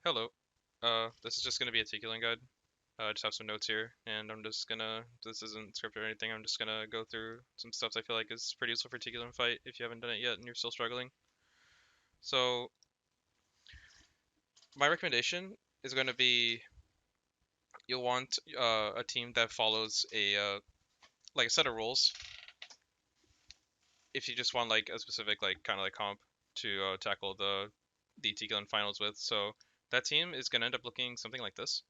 Hello. This is just gonna be a Tikilen guide. I just have some notes here, and this isn't scripted or anything. I'm just gonna go through some stuff I feel like is pretty useful for Tikilen fight if you haven't done it yet and you're still struggling. So my recommendation is going to be you'll want a team that follows a set of rules. If you just want like a specific like kind of like comp to tackle the Tikilen finals with, so that team is gonna end up looking something like this.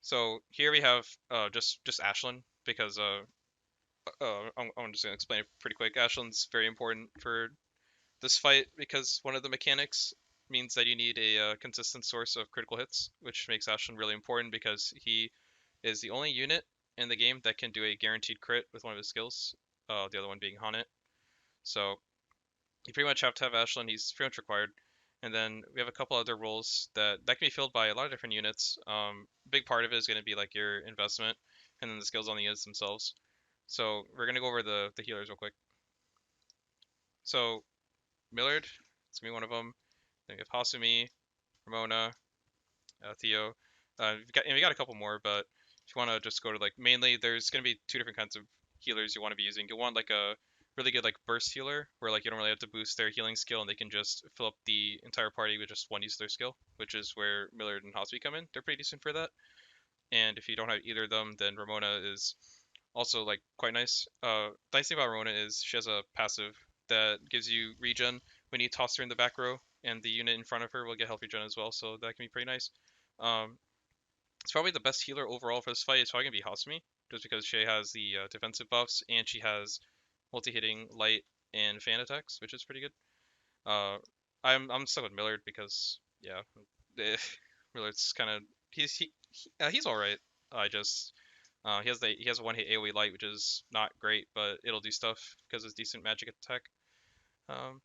So here we have just Ashlyn because I'm just gonna explain it pretty quick. Ashlyn's very important for this fight because one of the mechanics means that you need a consistent source of critical hits, which makes Ashlyn really important because he is the only unit in the game that can do a guaranteed crit with one of his skills. The other one being Haunted. So you pretty much have to have Ashlyn. He's pretty much required. And then we have a couple other roles that can be filled by a lot of different units. Big part of it is going to be like your investment, and then the skills on the units themselves. So we're gonna go over the healers real quick. So Millard, it's gonna be one of them. Then we have Hasumi, Ramona, Theo. We got a couple more, but if you want to just go to like mainly, there's gonna be two different kinds of healers you want to be using. You'll want like a really good like burst healer, where like you don't really have to boost their healing skill, and they can just fill up the entire party with just one use of their skill, which is where Millard and Hasumi come in. They're pretty decent for that. And if you don't have either of them, then Ramona is also like quite nice. The nice thing about Ramona is she has a passive that gives you regen when you toss her in the back row, and the unit in front of her will get health regen as well, so that can be pretty nice. Um, it's probably the best healer overall for this fight. It's probably gonna be Hasumi, just because she has the defensive buffs and she has multi-hitting light and fan attacks, which is pretty good. Uh, I'm stuck with Millard because yeah, Millard's kind of he's all right. I just he has a one hit AoE light, which is not great, but it'll do stuff because it's decent magic attack. Um,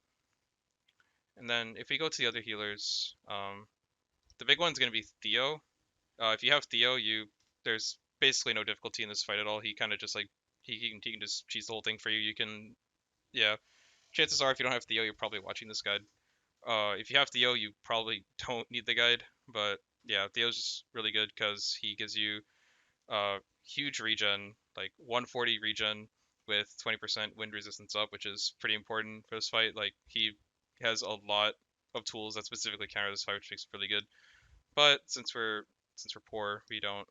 and then if we go to the other healers, the big one's gonna be Theo. If you have Theo, you there's basically no difficulty in this fight at all. He kind of just like he can just cheese the whole thing for you. You can yeah. Chances are, if you don't have Theo, you're probably watching this guide. If you have Theo, you probably don't need the guide, but yeah, Theo's just really good because he gives you huge regen, like 140 regen with 20% wind resistance up, which is pretty important for this fight. Like he has a lot of tools that specifically counter this fight, which makes it really good. But since we're poor, we don't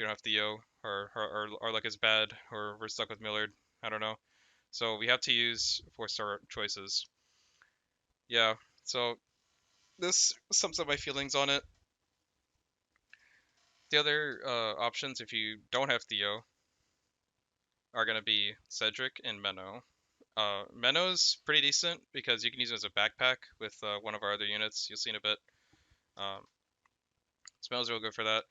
have Theo, or our luck is bad, or we're stuck with Millard. I don't know. So we have to use 4-star choices. Yeah. So this sums up my feelings on it. The other options, if you don't have Theo, are going to be Cedric and Menno. Menno's pretty decent because you can use it as a backpack with one of our other units. You'll see in a bit. Um, Menno's real good for that.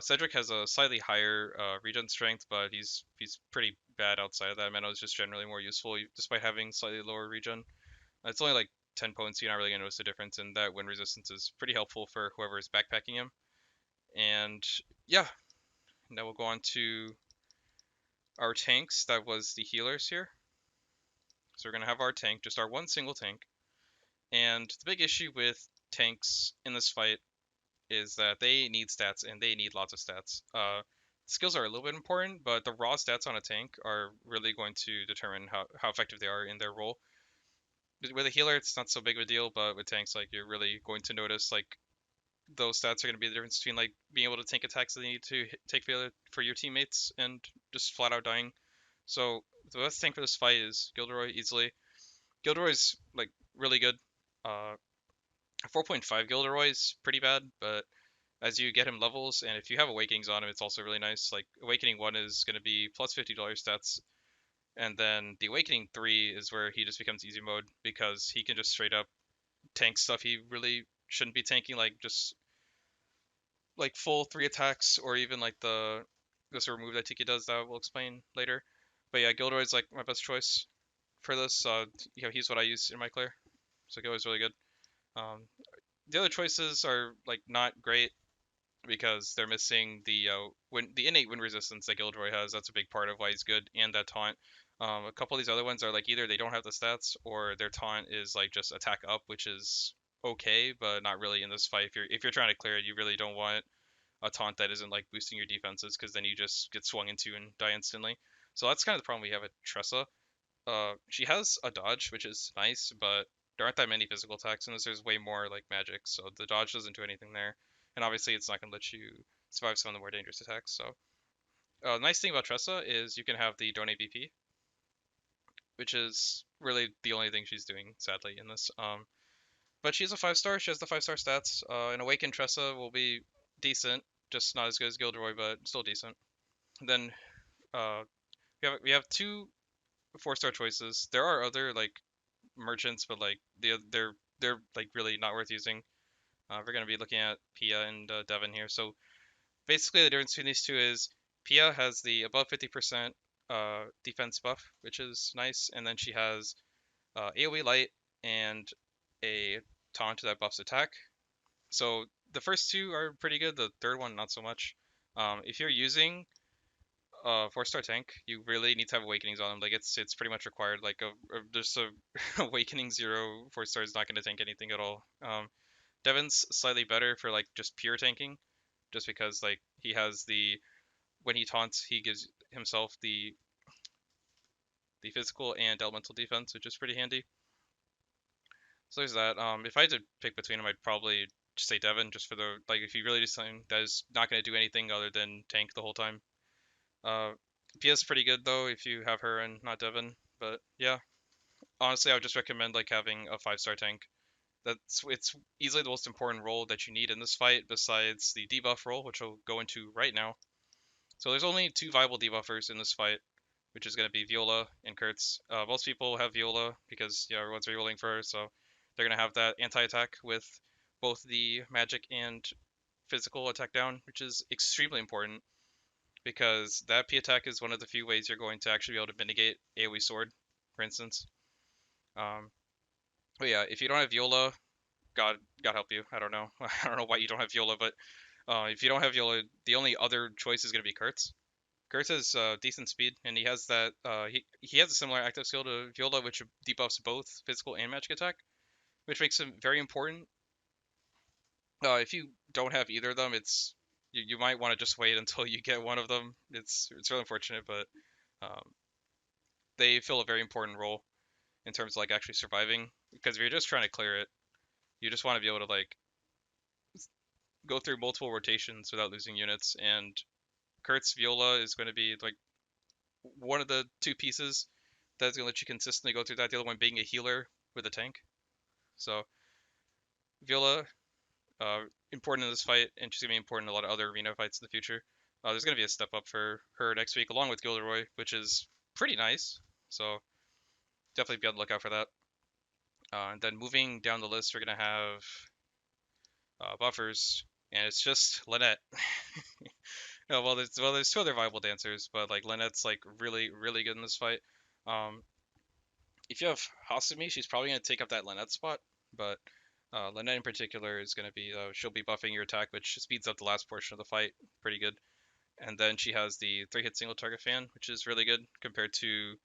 Cedric has a slightly higher regen strength, but he's pretty bad outside of that. Menno is just generally more useful despite having slightly lower regen. It's only like 10 potency, you're not really gonna notice the difference, and that wind resistance is pretty helpful for whoever is backpacking him. And yeah, now we'll go on to our tanks. That was the healers here. So we're gonna have our tank, just our one single tank. And the big issue with tanks in this fight is that they need stats and they need lots of stats. Skills are a little bit important, but the raw stats on a tank are really going to determine how effective they are in their role. With a healer, it's not so big of a deal, but with tanks, like you're really going to notice like those stats are going to be the difference between like being able to tank attacks that you need to take for your teammates and just flat out dying. So the best tank for this fight is Gilderoy easily. Gilderoy's like really good. 4.5 Gilderoy is pretty bad, but as you get him levels, and if you have Awakenings on him, it's also really nice. Like Awakening 1 is going to be plus $50 stats, and then the Awakening 3 is where he just becomes easy mode because he can just straight up tank stuff he really shouldn't be tanking, like just like full 3 attacks, or even like the sort of move that Tiki does that we'll explain later. But yeah, Gilderoy's like my best choice for this. He's what I use in my clear, so Gilderoy's really good. Um, the other choices are like not great because they're missing the innate wind resistance that Gilderoy has. That's a big part of why he's good, and that taunt. A couple of these other ones are like either they don't have the stats or their taunt is like just attack up, which is okay, but not really in this fight. If you're trying to clear it, you really don't want a taunt that isn't like boosting your defenses because then you just get swung into and die instantly. So that's kind of the problem we have with Tressa. She has a dodge, which is nice, but there aren't that many physical attacks in this. There's way more like magic, so the dodge doesn't do anything there. And obviously, it's not going to let you survive some of the more dangerous attacks. So, nice thing about Tressa is you can have the donate BP, which is really the only thing she's doing, sadly, in this. But she's a 5 star. She has the 5 star stats. An Awakened Tressa will be decent, just not as good as Gilderoy, but still decent. And then uh, we have two 4 star choices. There are other like merchants, but like they're like really not worth using. We're gonna be looking at Pia and Devon here. So basically, the difference between these two is Pia has the above 50% defense buff, which is nice, and then she has AoE light and a taunt that buffs attack. So the first two are pretty good. The third one, not so much. If you're using 4 star tank, you really need to have awakenings on them. Like it's pretty much required. Like just a awakening 0 4 star is not going to tank anything at all. Devon's slightly better for like just pure tanking, just because like he has the when he taunts, he gives himself the physical and elemental defense, which is pretty handy. So there's that. If I had to pick between them, I'd probably just say Devon, just for the like if you really do something that is not going to do anything other than tank the whole time. Uh, Pia's pretty good though if you have her and not Devon. But yeah, honestly, I would just recommend like having a 5 star tank. It's easily the most important role that you need in this fight besides the debuff role, which I'll go into right now. So there's only two viable debuffers in this fight, which is going to be Viola and Kurtz. Most people have Viola because yeah, everyone's rerolling for her, so they're going to have that anti-attack with both the magic and physical attack down, which is extremely important because that P attack is one of the few ways you're going to actually be able to mitigate AoE sword, for instance. Um, but yeah, if you don't have Viola, God help you. I don't know. I don't know why you don't have Viola, but if you don't have Viola, the only other choice is going to be Kurtz. Kurtz has decent speed, and he has that. He has a similar active skill to Viola, which debuffs both physical and magic attack, which makes him very important. If you don't have either of them, you might want to just wait until you get one of them. It's really unfortunate, but um, they fill a very important role in terms of like actually surviving. Because if you're just trying to clear it, you just want to be able to like go through multiple rotations without losing units. And Kurtz Viola is going to be like one of the two pieces that's going to let you consistently go through that. The other one being a healer with a tank. So Viola, uh, important in this fight, and she's going to be important in a lot of other arena fights in the future. There's going to be a step up for her next week, along with Gilderoy, which is pretty nice. So definitely be on the lookout for that. And then moving down the list, we're going to have buffers, and it's just Lynette. There's two other viable dancers, but like Lynette's like really good in this fight. Um, if you have Hasumi, she's probably gonna take up that Lynette spot, but Lynette in particular is gonna be she'll be buffing your attack, which speeds up the last portion of the fight pretty good. And then she has the 3-hit single target fan, which is really good compared to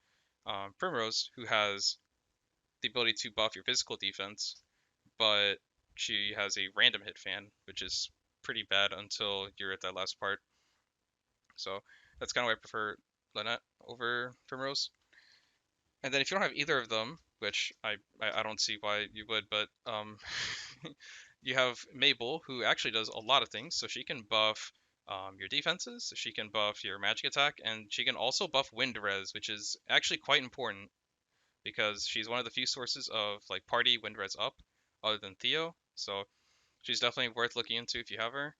Primrose, who has the ability to buff your physical defense, but she has a random hit fan, which is pretty bad until you're at that last part. So that's kind of why I prefer Lynette over Primrose. And then if you don't have either of them, which I don't see why you would, but you have Mabel, who actually does a lot of things. So she can buff your defenses, she can buff your magic attack, and she can also buff wind res, which is actually quite important because she's one of the few sources of like party wind res up, other than Theo. So she's definitely worth looking into if you have her.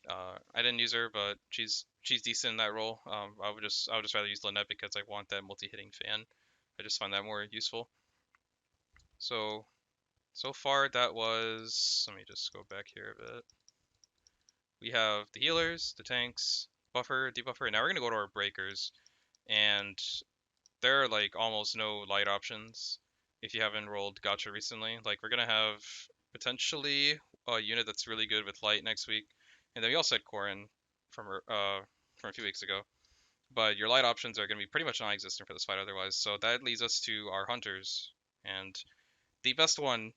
I didn't use her, but she's decent in that role. I would just rather use Lynette because I want that multi-hitting fan. I just find that more useful. So far that was. Let me just go back here a bit. We have the healers, the tanks, buffer, debuffer, and now we're gonna go to our breakers. And there are like almost no light options if you haven't rolled Gacha recently. Like we're gonna have potentially a unit that's really good with light next week, and then we also had Corin from a few weeks ago. But your light options are gonna be pretty much non-existent for this fight otherwise. So that leads us to our hunters, and the best one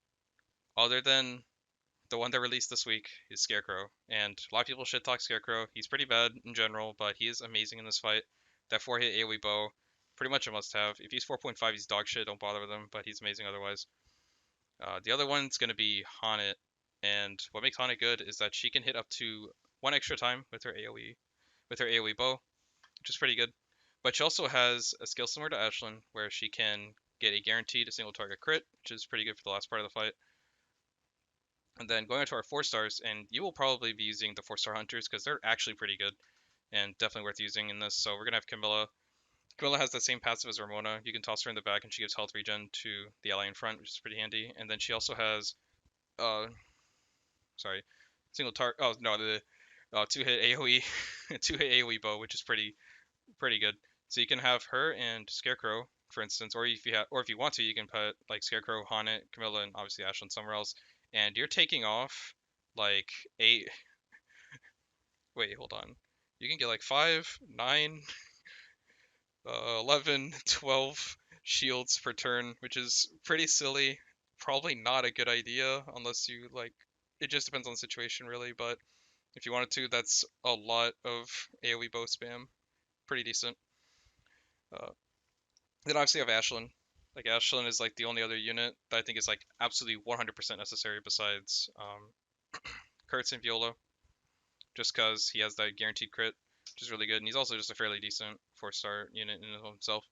other than the one that released this week, is Scarecrow. And a lot of people shit talk Scarecrow. He's pretty bad in general, but he is amazing in this fight. That 4-hit AoE bow, pretty much a must-have. If he's 4.5, he's dog shit. Don't bother with him, but he's amazing otherwise. The other one's gonna be Haunted, and what makes Haunted good is that she can hit up to one extra time with her AoE bow, which is pretty good. But she also has a skill similar to Ashlyn, where she can get a guaranteed single target crit, which is pretty good for the last part of the fight. And then going into our 4 stars, and you will probably be using the 4-star hunters because they're actually pretty good and definitely worth using in this. So we're gonna have Camilla. Camilla has the same passive as Ramona. You can toss her in the back and she gives health regen to the ally in front, which is pretty handy. And then she also has, uh, sorry, single target. Oh no, the 2-hit AOE, 2-hit AOE bow, which is pretty good. So you can have her and Scarecrow, for instance, or if you want to, you can put like Scarecrow, Haunted, Camilla, and obviously Ashlyn somewhere else, and you're taking off like 8. Wait, hold on. You can get like 5, 9, 11, 12 shields per turn, which is pretty silly. Probably not a good idea unless you like. It just depends on the situation, really. But if you wanted to, that's a lot of AoE bow spam. Pretty decent. Uh, then obviously you have Ashlyn. Like Ashlyn is like the only other unit that I think is like absolutely 100% necessary besides Kurtz and Viola, just because he has that guaranteed crit, which is really good, and he's also just a fairly decent 4-star unit in himself.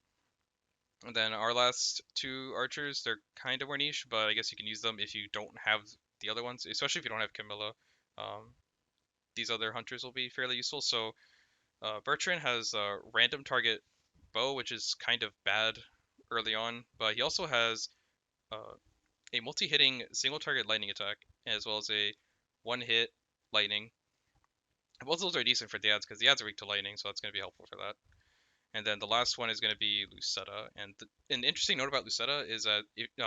And then our last 2 archers, they're kind of more niche, but I guess you can use them if you don't have the other ones, especially if you don't have Camilla. Um, these other hunters will be fairly useful. So Bertrand has a random target bow, which is kind of bad early on, but he also has uh, a multi-hitting single target lightning attack, as well as a one-hit lightning. Both of those are decent for the ads because the ads are weak to lightning, so that's going to be helpful for that. And then the last one is going to be Lucetta. And an interesting note about Lucetta is that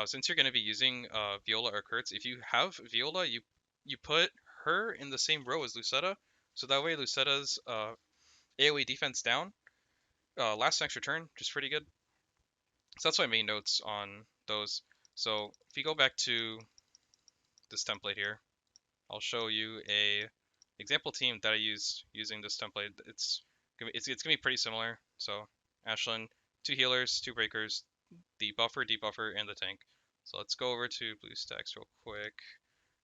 since you're going to be using Viola or Kurtz, if you have Viola, you put her in the same row as Lucetta, so that way Lucetta's AoE defense down lasts an extra turn, which is pretty good. So that's my main notes on those. So if you go back to this template here, I'll show you a example team that I used using this template. It's gonna be pretty similar. So Ashlyn, 2 healers, 2 breakers, the buffer, debuffer, and the tank. So let's go over to BlueStacks real quick.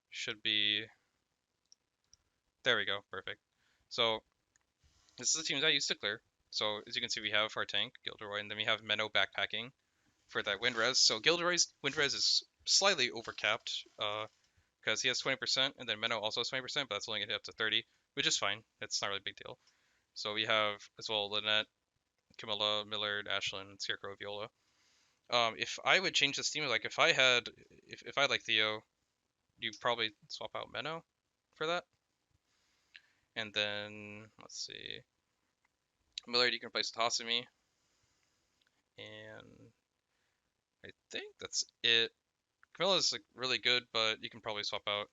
Should be there we go, perfect. So this is the team that I used to clear. So as you can see, we have our tank, Gilderoy, and then we have Menno backpacking for that wind res. So Gilderoy's wind res is slightly overcapped, because he has 20%, and then Menno also has 20%, but that's only gonna hit up to 30, which is fine. It's not really a big deal. So we have as well Lynette, Camilla, Millard, Ashlyn, Scarecrow, Viola. If I would change this team, like if I had like Theo, you probably swap out Menno for that, and then let's see, Millard you can replace with Hasumi, and I think that's it. Camilla's like really good, but you can probably swap out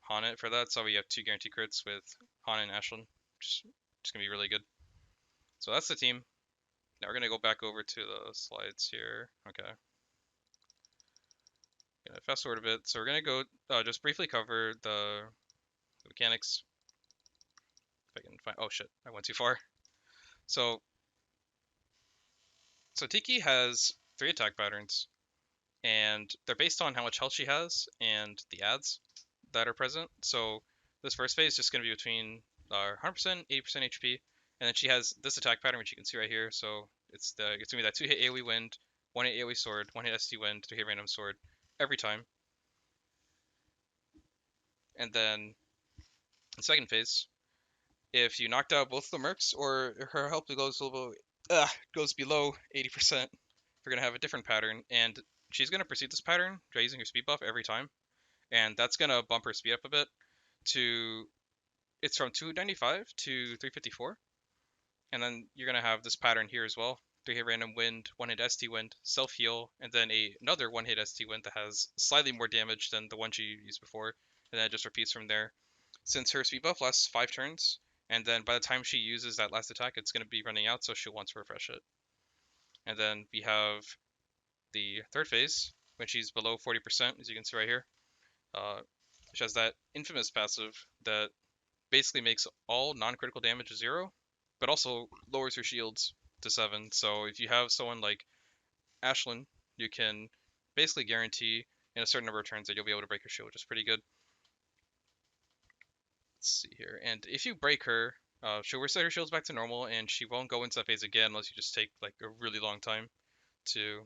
Haunted for that. So we have 2 guaranteed crits with Haunted and Ashlyn, just gonna be really good. So that's the team. Now we're gonna go back over to the slides here. Okay. Gonna fast forward a bit. So we're gonna go just briefly cover the mechanics. If I can find. Oh shit! I went too far. So Tiki has 3 attack patterns, and they're based on how much health she has and the ads that are present. So this first phase is just gonna be between 100%, 80% HP, and then she has this attack pattern, which you can see right here. So it's gonna be that 2-hit AoE wind, 1-hit AoE sword, 1-hit ST wind, 3-hit random sword every time. And then the second phase, if you knocked out both of the mercs or her health goes below 80%, we're gonna have a different pattern, and she's gonna proceed this pattern by using her speed buff every time, and that's gonna bump her speed up a bit to it's from 295 to 354, and then you're gonna have this pattern here as well: 3-hit random wind, 1-hit ST wind, self heal, and then another 1-hit ST wind that has slightly more damage than the one she used before, and then it just repeats from there. Since her speed buff lasts 5 turns, and then by the time she uses that last attack, it's going to be running out, so she'll want to refresh it. And then we have the third phase, when she's below 40%, as you can see right here. Uh, she has that infamous passive that basically makes all non-critical damage 0, but also lowers her shields to 7. So if you have someone like Ashlyn, you can basically guarantee in a certain number of turns that you'll be able to break her shield, which is pretty good. Let's see here. And if you break her, she'll reset her shields back to normal, and she won't go into that phase again unless you just take like a really long time to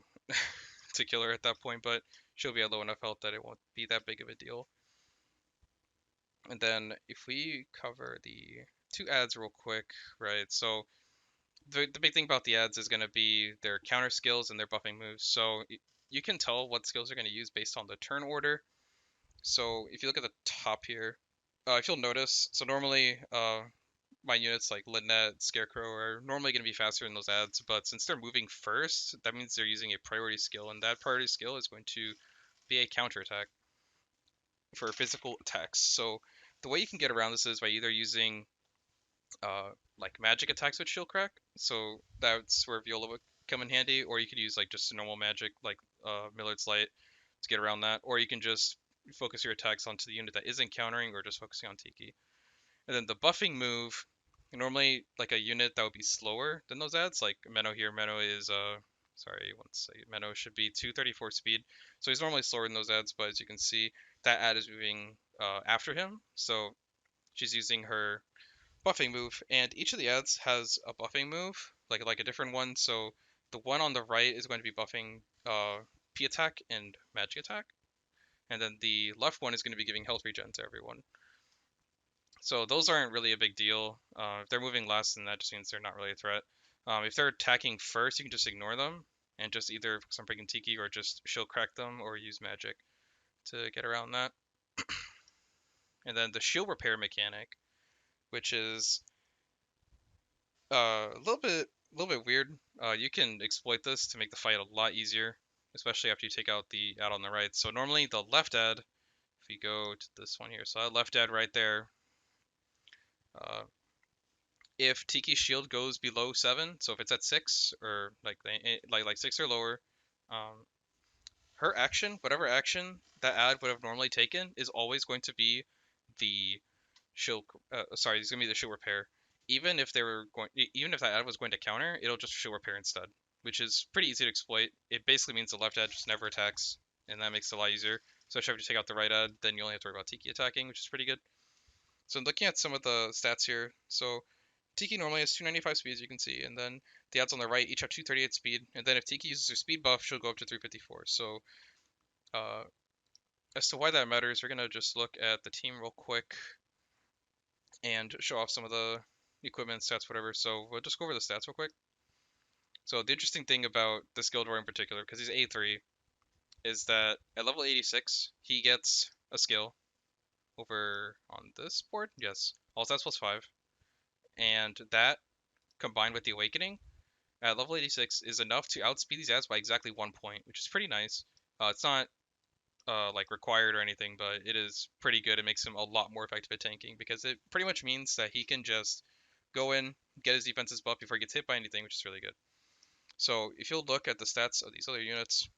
to kill her at that point. But she'll be at low enough health that it won't be that big of a deal. And then if we cover the 2 ads real quick, right? So the big thing about the ads is going to be their counter skills and their buffing moves. So you can tell what skills they're going to use based on the turn order. So if you look at the top here, if you'll notice, so normally my units like Lynette, Scarecrow are normally going to be faster than those ads, but since they're moving first, that means they're using a priority skill, and that priority skill is going to be a counterattack for physical attacks. So the way you can get around this is by either using like magic attacks with shield crack, so that's where Viola would come in handy, or you could use like just normal magic like Millard's Light to get around that, or you can just focus your attacks onto the unit that isn't countering, or just focusing on Tiki. And then the buffing move, normally like a unit that would be slower than those ads, like Menno here. Menno is sorry, one second. Menno should be 234 speed, so he's normally slower than those ads. But as you can see, that ad is moving after him, so she's using her buffing move, and each of the ads has a buffing move, like a different one. So the one on the right is going to be buffing P attack and magic attack, and then the left one is going to be giving health regen to everyone. So those aren't really a big deal. If they're moving less, then that just means they're not really a threat. If they're attacking first, you can just ignore them and just either focus on breaking Tiki or just shield crack them or use magic to get around that. And then the shield repair mechanic, which is a little bit weird. You can exploit this to make the fight a lot easier, especially after you take out the ad on the right. So normally the left ad, if we go to this one here, so that left ad right there, uh, if Tiki's shield goes below 7, so if it's at 6 or like 6 or lower, um, her action, whatever action that ad would have normally taken, is always going to be the shield. Sorry, it's gonna be the shield repair. Even if that ad was going to counter, it'll just shield repair instead, which is pretty easy to exploit. It basically means the left ad just never attacks, and that makes it a lot easier. So if you take out the right ad, then you only have to worry about Tiki attacking, which is pretty good. So I'm looking at some of the stats here. So Tiki normally has 295 speed, as you can see, and then the ads on the right each have 238 speed, and then if Tiki uses her speed buff, she'll go up to 354. So uh, as to why that matters, we're gonna just look at the team real quick and show off some of the equipment stats, whatever. So we'll just go over the stats real quick. So the interesting thing about this Guild War in particular, because he's A3, is that at level 86, he gets a skill over on this board. Yes, all stats plus 5. And that, combined with the Awakening, at level 86 is enough to outspeed these ads by exactly 1 point, which is pretty nice. It's not like required or anything, but it is pretty good. It makes him a lot more effective at tanking because it pretty much means that he can just go in, get his defenses buff before he gets hit by anything, which is really good. So if you'll look at the stats of these other units,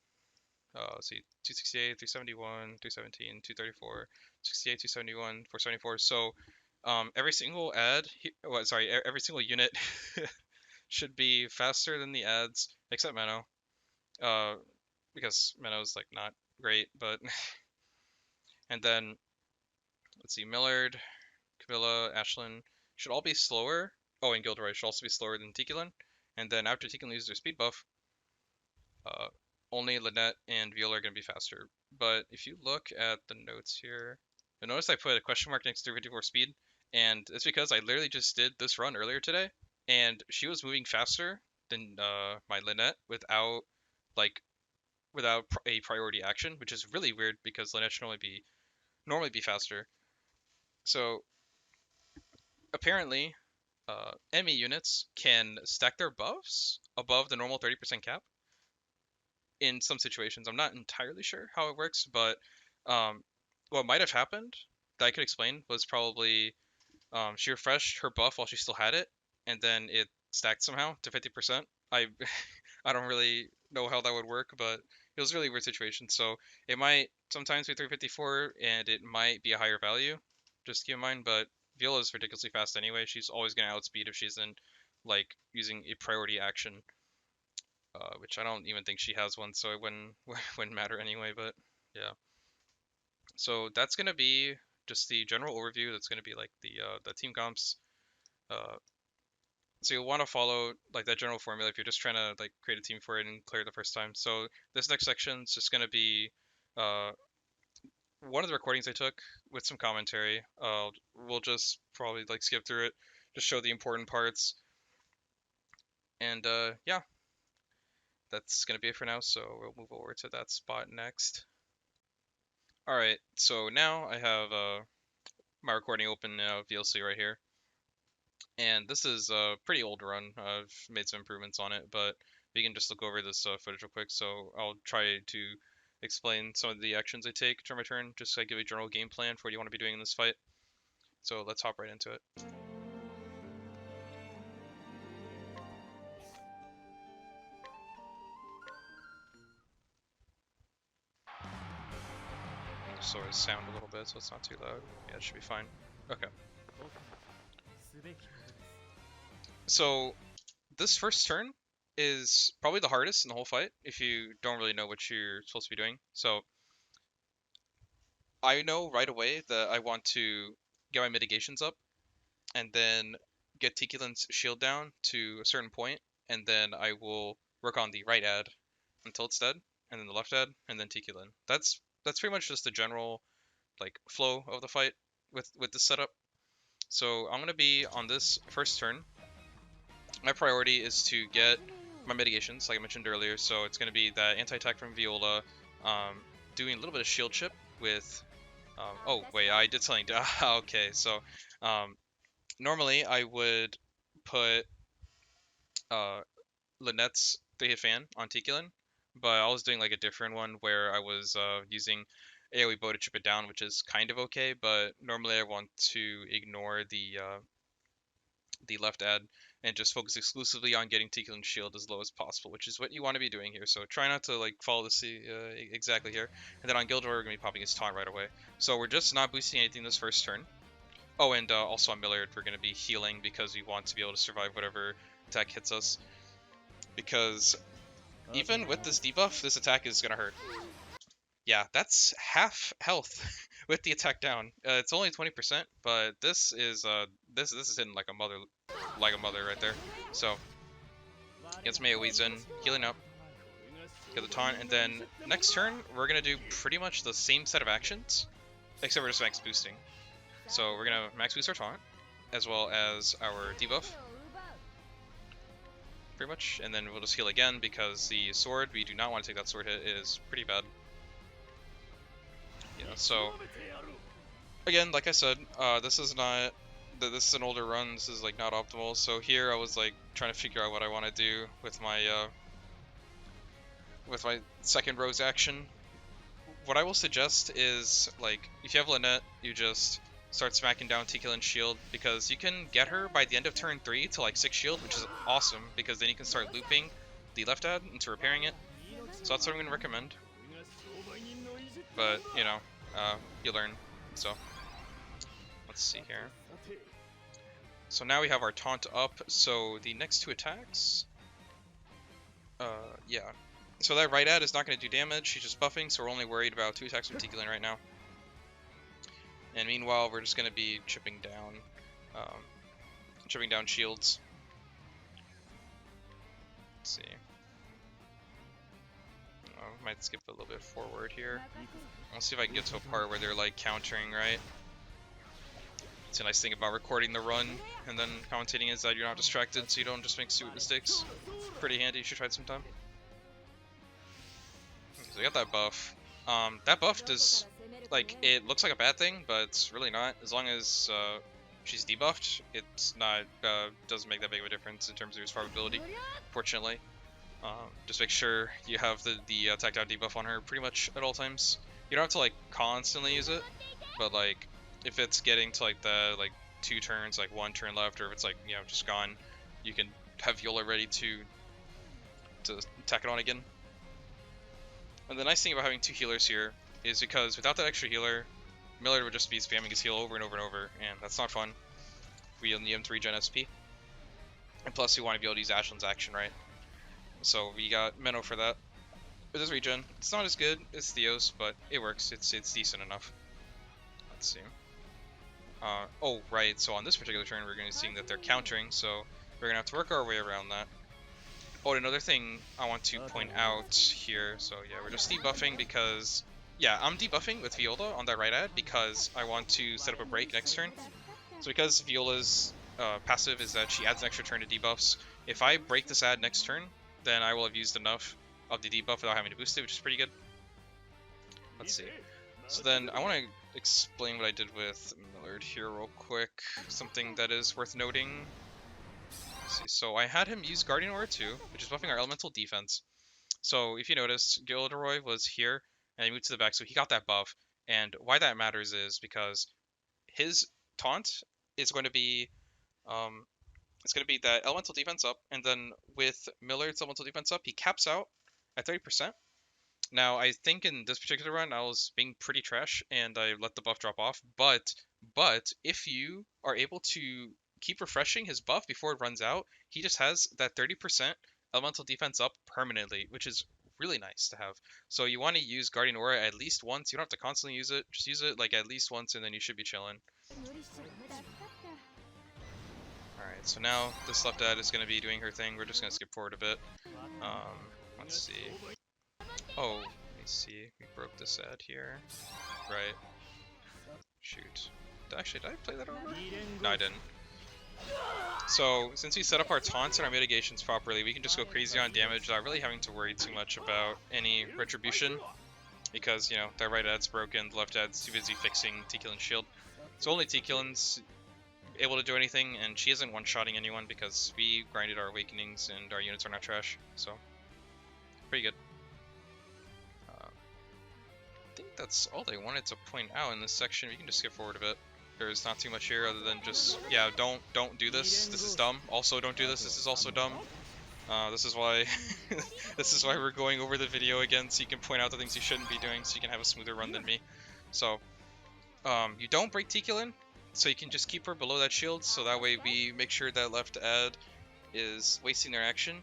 let's see, 268, 371, 317, 234, 68, 271, 474. So every single every single unit should be faster than the ads, except Menno, uh, because Menno's like not great, but and then let's see, Millard, Camilla, Ashlyn should all be slower. Oh, and Gilderoy should also be slower than Tikilen. And then after Tikilen loses their speed buff, uh, only Lynette and Viola are going to be faster. But if you look at the notes here, you'll notice I put a question mark next to 354 speed, and it's because I literally just did this run earlier today, and she was moving faster than my Lynette like without a priority action, which is really weird because Lynette should normally be faster. So apparently, enemy units can stack their buffs above the normal 30% cap in some situations. I'm not entirely sure how it works, but um, what might have happened that I could explain was probably she refreshed her buff while she still had it, and then it stacked somehow to 50%. I I don't really know how that would work, but It was a really weird situation. So it might sometimes be 354, and it might be a higher value. Just keep in mind, but Viola is ridiculously fast anyway. She's always gonna outspeed if she's in like using a priority action, which I don't even think she has one, so it wouldn't wouldn't matter anyway. But yeah, so that's gonna be just the general overview. That's gonna be like the team comps. Uh, so you'll want to follow like that general formula if you're just trying to like create a team for it and clear it the first time. So this next section is just gonna be uh, one of the recordings I took with some commentary. We'll just probably like skip through it, just show the important parts, and yeah, that's gonna be it for now. So we'll move over to that spot next. All right, so now I have my recording open VLC right here, and this is a pretty old run. I've made some improvements on it, but we can just look over this footage real quick. So I'll try to explain some of the actions I take turn by turn, just to give a general game plan for what you want to be doing in this fight. So let's hop right into it. Just lower the sound a little bit so it's not too loud. Yeah, it should be fine. Okay. So this first turn is probably the hardest in the whole fight if you don't really know what you're supposed to be doing. So I know right away that I want to get my mitigations up and then get Tikilen's shield down to a certain point, and then I will work on the right ad until it's dead, and then the left ad, and then Tikilen. That's pretty much just the general like flow of the fight with this setup. So I'm gonna be on this first turn. My priority is to get my mitigations, like I mentioned earlier. So it's gonna be that anti-attack from Viola, doing a little bit of shield chip with. Oh wait, I did something. Okay, so normally I would put uh, Lynette's 3-hit fan on Tikilen, but I was doing like a different one where I was using AoE bow to chip it down, which is kind of okay, but normally I want to ignore the left ad and just focus exclusively on getting Tikilen's shield as low as possible, which is what you want to be doing here. So try not to like follow this exactly here. And then on Gildor, we're going to be popping his taunt right away. So we're just not boosting anything this first turn. Oh, and also on Millard, we're going to be healing because we want to be able to survive whatever attack hits us. Because even with this debuff, this attack is going to hurt. Yeah, that's half health with the attack down. It's only 20%, but this is hitting like a mother right there. So gets AoEs in, healing up, get the taunt, and then next turn we're gonna do pretty much the same set of actions, except we're just max boosting. So we're gonna max boost our taunt, as well as our debuff, pretty much, and then we'll just heal again because the sword, we do not want to take that sword hit, it is pretty bad. Yeah, so again, like I said, this is an older run. This is like not optimal. So here I was like trying to figure out what I want to do with my second Rose action. What I will suggest is like if you have Lynette, you just start smacking down Tikilen's shield because you can get her by the end of turn 3 to like 6 shield, which is awesome because then you can start looping the left ad into repairing it. So that's what I'm gonna recommend. But you know, you learn. So let's see here. So now we have our taunt up. So the next two attacks, yeah. So that right ad is not going to do damage. She's just buffing, so we're only worried about 2 attacks from Tikilen right now. And meanwhile, we're just going to be chipping down shields. Let's see. Might skip a little bit forward here. I'll see if I can get to a part where they're like countering, right? It's a nice thing about recording the run and then commentating is that you're not distracted, so you don't just make stupid mistakes. Pretty handy, you should try it sometime. So we got that buff. That buff does, like, it looks like a bad thing, but it's really not. As long as she's debuffed, it's not, doesn't make that big of a difference in terms of your survivability, fortunately. Just make sure you have the attack down debuff on her pretty much at all times. You don't have to like constantly use it, but like if it's getting to like the 2 turns, like 1 turn left, or if it's like, you know, just gone, you can have Viola ready to tack it on again. And the nice thing about having 2 healers here is because without that extra healer, Millard would just be spamming his heal over and over and over, and that's not fun. We need him to regen SP. And plus we want to be able to use Ashland's action, right? So we got Menno for that. With his regen, it's not as good as Theo's, but it works. It's decent enough. Let's see. Oh, right, so on this particular turn we're going to see that they're countering, so we're going to have to work our way around that. Oh, and another thing I want to point out here, so yeah, we're just debuffing because, yeah, I'm debuffing with Viola on that right ad because I want to set up a break next turn. So because Viola's passive is that she adds an extra turn to debuffs, if I break this ad next turn, then I will have used enough of the debuff without having to boost it, which is pretty good. Let's see. So then I want to explain what I did with Millard here real quick. Something that is worth noting. Let's see. So I had him use Guardian Aura 2, which is buffing our elemental defense. So if you notice, Gilderoy was here and he moved to the back, so he got that buff. And why that matters is because his taunt is going to be it's going to be that elemental defense up, and then with Millard's elemental defense up, he caps out at 30%. Now, I think in this particular run, I was being pretty trash, and I let the buff drop off, but if you are able to keep refreshing his buff before it runs out, he just has that 30% elemental defense up permanently, which is really nice to have. So you want to use Guardian Aura at least once. You don't have to constantly use it. Just use it like at least once, and then you should be chilling. Alright, so now this left ad is going to be doing her thing. We're just going to skip forward a bit. Let's see. Oh, let me see. We broke this ad here. Right. Shoot. Actually, did I play that over? No, I didn't. So, since we set up our taunts and our mitigations properly, we can just go crazy on damage without really having to worry too much about any retribution. Because, you know, that right ad's broken, the left ad's too busy fixing Tikilen's shield. So only Tikilen's able to do anything, and she isn't one-shotting anyone because we grinded our awakenings and our units are not trash. So, pretty good. I think that's all they wanted to point out in this section. We can just skip forward a bit. There's not too much here other than just, yeah, don't do this. This is dumb. Also, don't do this. This is also dumb. This is why this is why we're going over the video again, so you can point out the things you shouldn't be doing, so you can have a smoother run than me. So, you don't break Tikilen, so you can just keep her below that shield, so that way we make sure that left ad is wasting their action.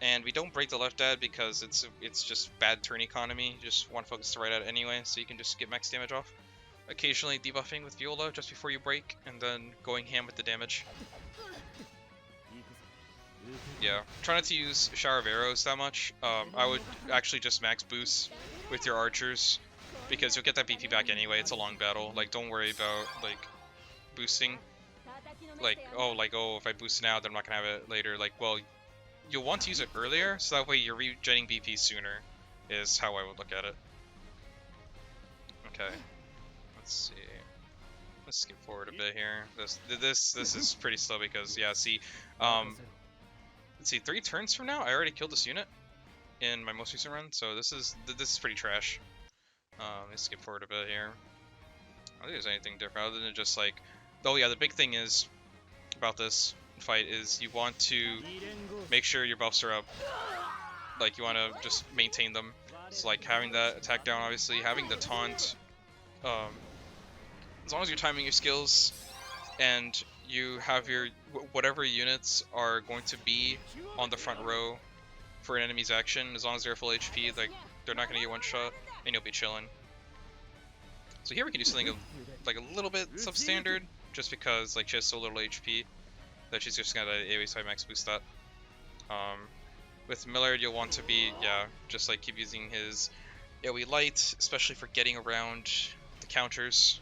And we don't break the left ad because it's just bad turn economy. You just want to focus the right ad anyway, so you can just get max damage off. Occasionally debuffing with Viola just before you break, and then going ham with the damage. Yeah, try not to use Shower of Arrows that much. I would actually just max boost with your archers, because you'll get that BP back anyway. It's a long battle. Like, don't worry about, like, boosting. Like, oh, if I boost now, then I'm not gonna have it later. Like, well, you'll want to use it earlier, so that way you're regenning BP sooner, is how I would look at it. Okay, let's see. Let's skip forward a bit here. This is pretty slow because, yeah, see, let's see, 3 turns from now, I already killed this unit in my most recent run, so this is pretty trash. Let's skip forward a bit here. I don't think there's anything different other than just like, oh yeah, the big thing is about this fight is you want to make sure your buffs are up. Like, you want to just maintain them. So like having that attack down, obviously, having the taunt. As long as you're timing your skills and you have your whatever units are going to be on the front row for an enemy's action, as long as they're full HP, like they're not going to get one shot, and you'll be chilling. So here we can do something like a little bit substandard, just because like she has so little HP that she's just gonna AoE side max boost that. With Millard, you'll want to be, yeah, just like keep using his AoE light, especially for getting around the counters.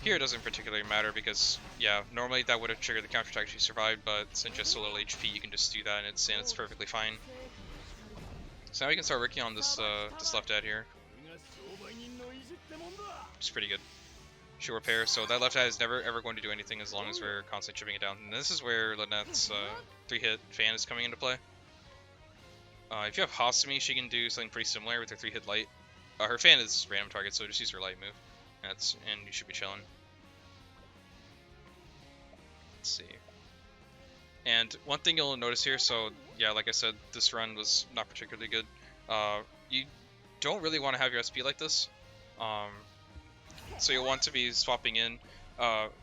Here it doesn't particularly matter because, yeah, normally that would have triggered the counter to actually survive, but since just a little HP, you can just do that, and it's perfectly fine. So now we can start working on this this left ad here, which is pretty good. Shield repair. So that left ad is never ever going to do anything as long as we're constantly chipping it down. And this is where Lynette's 3-hit fan is coming into play. If you have Hasumi, she can do something pretty similar with her 3-hit light. Her fan is random target, so just use her light move. And you should be chilling. Let's see. And one thing you'll notice here, so yeah, like I said, this run was not particularly good. You don't really want to have your SP like this. Um, so you'll want to be swapping in.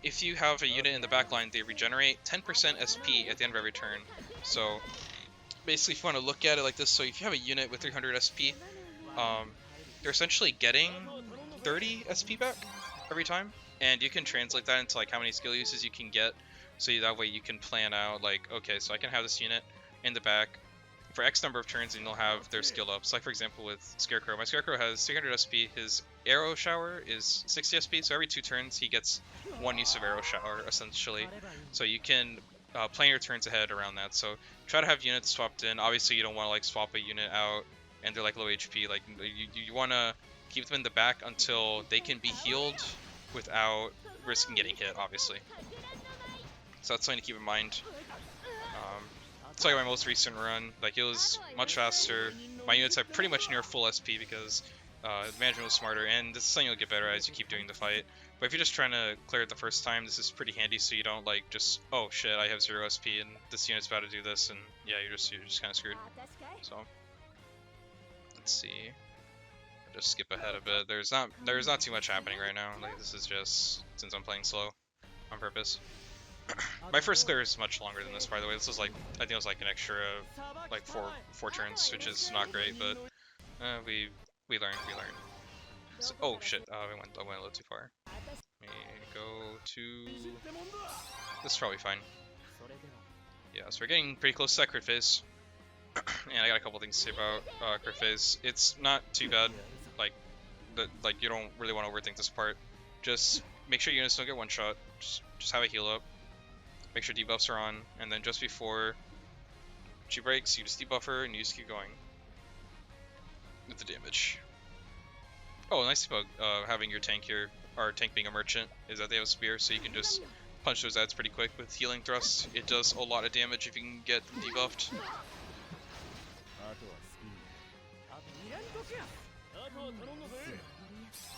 If you have a unit in the back line, they regenerate 10% SP at the end of every turn. So basically, if you want to look at it like this, so if you have a unit with 300 SP, they're essentially getting 30 SP back every time, and you can translate that into like how many skill uses you can get, so that way you can plan out like, okay, so I can have this unit in the back for X number of turns and they'll have their skill ups. Like for example with Scarecrow, my Scarecrow has 300 SP, his Arrow Shower is 60 SP, so every 2 turns he gets 1 use of Arrow Shower essentially. So you can plan your turns ahead around that. So try to have units swapped in. Obviously you don't want to like swap a unit out and they're like low HP. Like you want to keep them in the back until they can be healed without risking getting hit, obviously. So that's something to keep in mind. It's like my most recent run, like it was much faster. My units are pretty much near full SP because the management was smarter, and this is something you'll get better at as you keep doing the fight. But if you're just trying to clear it the first time, this is pretty handy so you don't like just, oh shit, I have 0 SP and this unit's about to do this, and yeah, you're just kind of screwed. So let's see. Just skip ahead a bit. There's not too much happening right now. Like this is just since I'm playing slow on purpose. My first clear is much longer than this, by the way. This was like, I think it was like an extra, like four turns, which is not great, but we learned. So, oh shit, I went a little too far. Let me go to. This is probably fine. Yeah, so we're getting pretty close to that crit phase, and I got a couple things to say about crit phase. It's not too bad. Like you don't really want to overthink this part. Just make sure units don't get one shot. Just have a heal up. Make sure debuffs are on, and then just before she breaks, you just debuff her and you just keep going with the damage. Oh, nice about having your tank here, or tank being a merchant, is that they have a spear, so you can just punch those ads pretty quick with healing thrust. It does a lot of damage if you can get debuffed.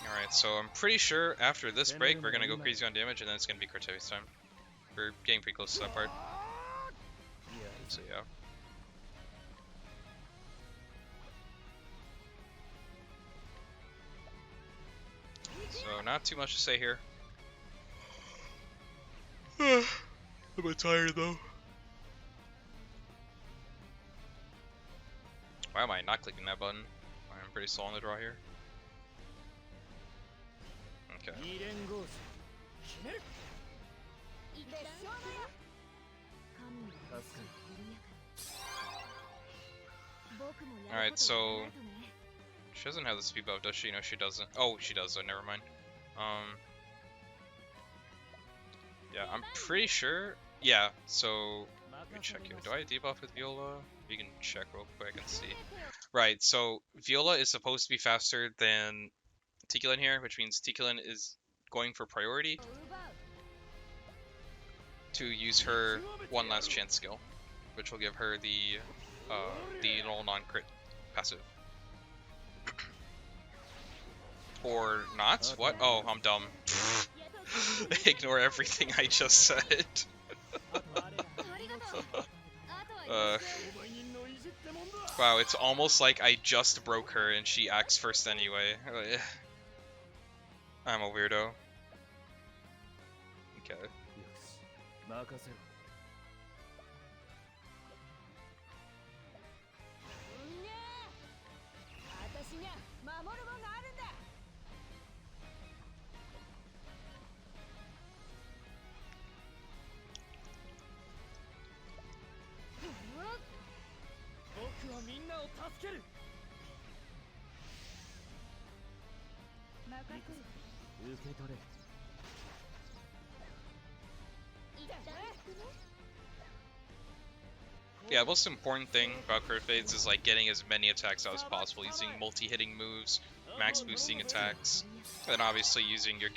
Alright, so I'm pretty sure after this break we're gonna go crazy on damage, and then it's gonna be crit heavy time. We're getting pretty close to that part. So yeah. So not too much to say here. I'm a bit tired though. Why am I not clicking that button? I'm pretty slow on the draw here. Okay. Alright, so she doesn't have the speed buff, does she? No, she doesn't. Oh, she does, so never mind. Yeah, I'm pretty sure. Yeah, so let me check here. Do I debuff with Viola? You can check real quick and see. Right, so Viola is supposed to be faster than Tikilen here, which means Tikilen is going for priority to use her one last chance skill, which will give her the null non-crit passive. Or not? What? Oh, I'm dumb. Ignore everything I just said. Wow, it's almost like I just broke her and she acts first anyway. I'm a weirdo. Okay. Yeah, the most important thing about crit fades is like getting as many attacks out as possible, using multi-hitting moves, max boosting attacks, and then obviously using your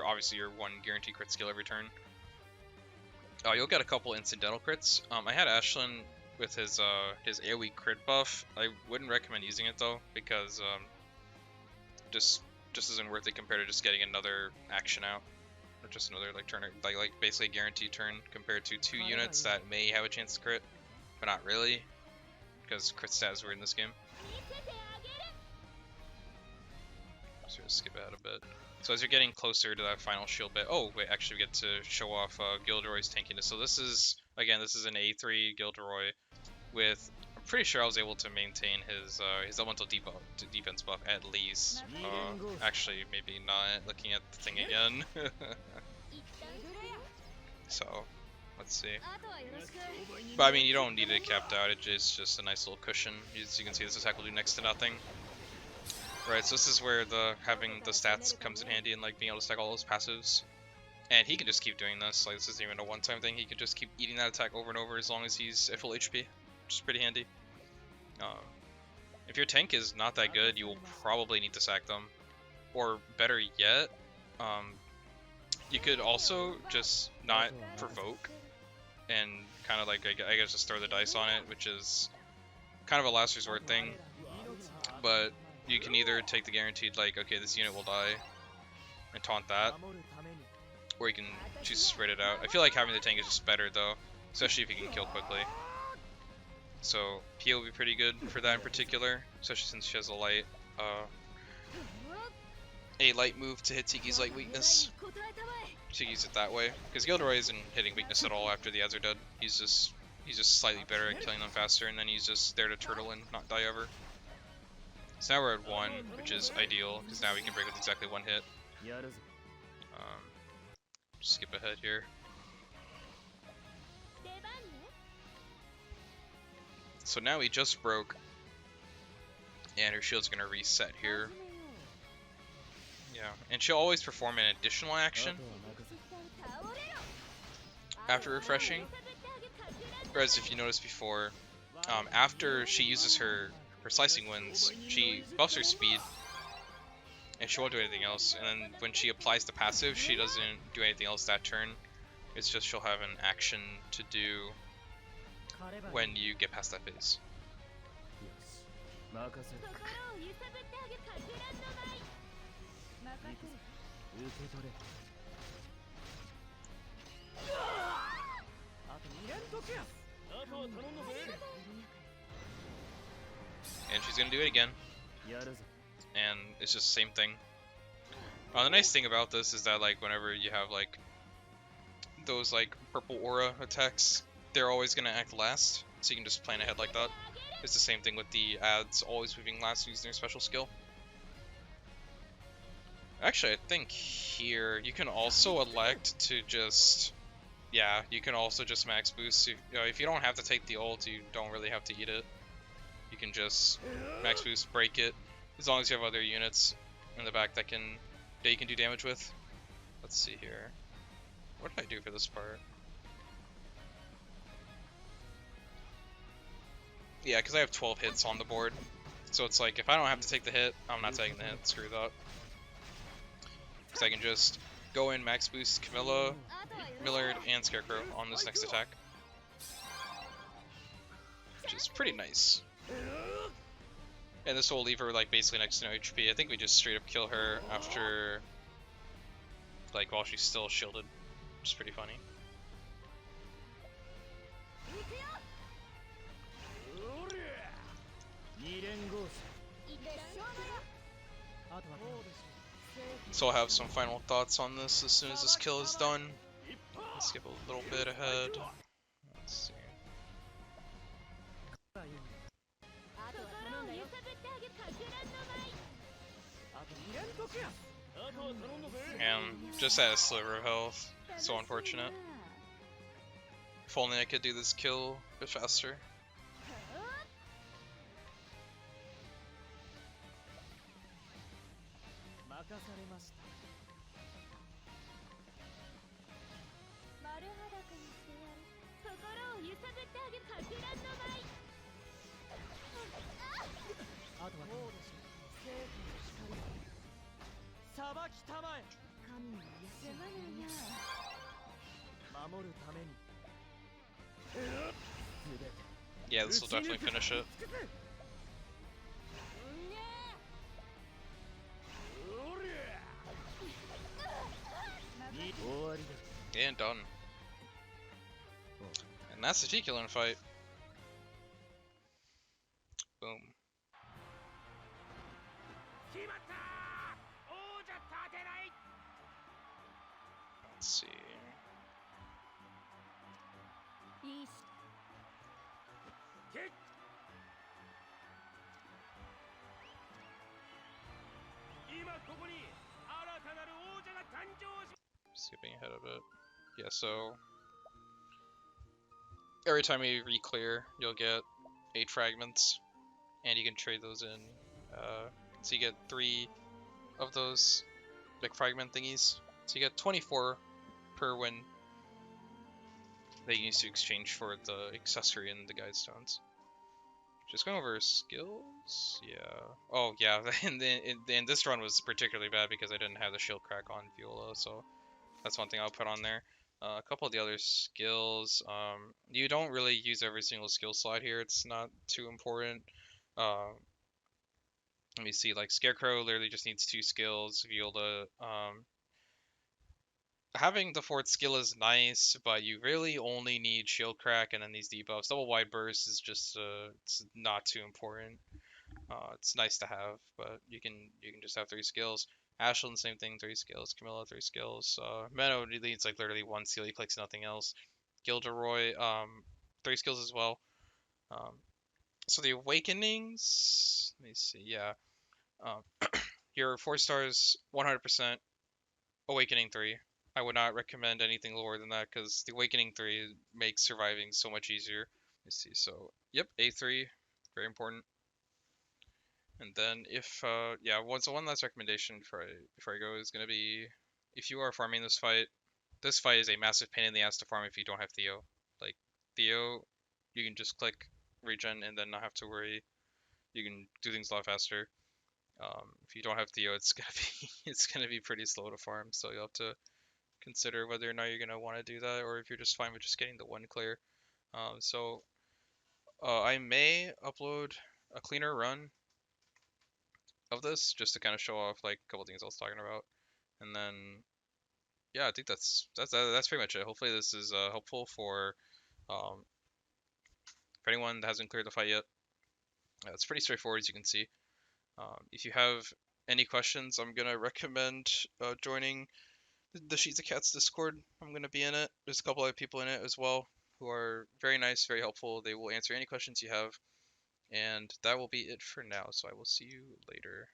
obviously your one guaranteed crit skill every turn. You'll get a couple incidental crits. I had Ashlyn with his AoE crit buff. I wouldn't recommend using it though, because just isn't worth it compared to just getting another action out. Or just another like turn, like basically a guaranteed turn compared to 2 units that may have a chance to crit, but not really, because crit stats were in this game. So we'll skip ahead a bit. So as you're getting closer to that final shield bit, oh wait, actually we get to show off Gilderoy's tankiness. So this is, again, this is an A3 Gilderoy with, I'm pretty sure I was able to maintain his elemental defense buff at least. Actually, maybe not, looking at the thing again. So, let's see. But I mean, you don't need it capped out, it's just a nice little cushion. As you can see, this attack will do next to nothing. Right, so this is where having the stats comes in handy and like being able to stack all those passives. And he can just keep doing this, like this isn't even a one-time thing, he can just keep eating that attack over and over as long as he's at full HP, which is pretty handy. If your tank is not that good, you will probably need to sack them. Or better yet, you could also just not provoke and kind of like, I guess, just throw the dice on it, which is kind of a last resort thing. But you can either take the guaranteed, like, okay, this unit will die, and taunt that, or you can choose to spread it out. I feel like having the tank is just better, though, especially if you can kill quickly. So, Pia will be pretty good for that in particular, especially since she has a light move to hit Tiki's light weakness. So you use it that way, because Gilderoy isn't hitting weakness at all after the ads are dead. He's just slightly better at killing them faster, and then he's just there to turtle and not die ever. So now we're at 1, which is ideal, because now we can break with exactly 1 hit. Just skip ahead here. So now we just broke, and her shield's gonna reset here. Yeah, and she'll always perform an additional action after refreshing. Whereas if you noticed before, after she uses her slicing winds, she buffs her speed, and she won't do anything else. And then when she applies the passive, she doesn't do anything else that turn. It's just she'll have an action to do when you get past that phase. And she's gonna do it again. And it's just the same thing. The nice thing about this is that, like, whenever you have like those like purple aura attacks, they're always gonna act last, so you can just plan ahead like that. It's the same thing with the ads always moving last using their special skill. Actually, I think here you can also elect to just, yeah, you can also just max boost. If you don't have to take the ult, you don't really have to eat it. You can just max boost, break it, as long as you have other units in the back that you can do damage with. Let's see here. What did I do for this part? Yeah, because I have 12 hits on the board. So it's like, if I don't have to take the hit, I'm not taking the hit. Screw that. Because I can just go in, max boost Camilla, Millard, and Scarecrow on this next attack. Which is pretty nice. And this will leave her like basically next to no HP. I think we just straight up kill her after, like, while she's still shielded, which is pretty funny. So I'll have some final thoughts on this as soon as this kill is done. Let's skip a little bit ahead. Let's see. And just at a sliver of health. So unfortunate. If only I could do this kill a bit faster. Yeah, this will definitely finish it. And done. And that's the Tikilen fight. Boom. Let's see. Skipping ahead a bit. Yeah, so every time you re-clear, you'll get 8 fragments, and you can trade those in. So you get 3 of those like fragment thingies. So you get 24 per win that you can use to exchange for the accessory and the guide stones. Just going over skills, yeah. Oh yeah, and this run was particularly bad because I didn't have the shield crack on Viola, so that's one thing I'll put on there. A couple of the other skills, you don't really use every single skill slot here. It's not too important. Let me see, like Scarecrow literally just needs 2 skills. Viola, having the 4th skill is nice, but you really only need shield crack and then these debuffs. Double wide burst is just it's not too important. It's nice to have, but you can just have 3 skills. Ashlyn, same thing, 3 skills. Camilla, 3 skills. Meadow needs like literally 1 skill. He clicks nothing else. Gilderoy, 3 skills as well. So the awakenings. Let me see. Yeah. Your 4 stars, 100%. Awakening 3. I would not recommend anything lower than that because the Awakening 3 makes surviving so much easier. Let's see. So, yep, A3, very important. And then if yeah, one last recommendation before I go is gonna be if you are farming this fight is a massive pain in the ass to farm if you don't have Theo. Like Theo, you can just click regen and then not have to worry. You can do things a lot faster. If you don't have Theo, it's gonna be it's gonna be pretty slow to farm. So you'll have to consider whether or not you're gonna want to do that, or if you're just fine with just getting the 1 clear. So I may upload a cleaner run of this just to kind of show off like a couple things I was talking about, and then yeah, I think that's pretty much it. Hopefully this is helpful um, for anyone that hasn't cleared the fight yet. It's pretty straightforward as you can see. If you have any questions, I'm gonna recommend joining the Sheets of Cats Discord. I'm gonna be in it. There's a couple other people in it as well who are very nice, very helpful. They will answer any questions you have, and that will be it for now. So I will see you later.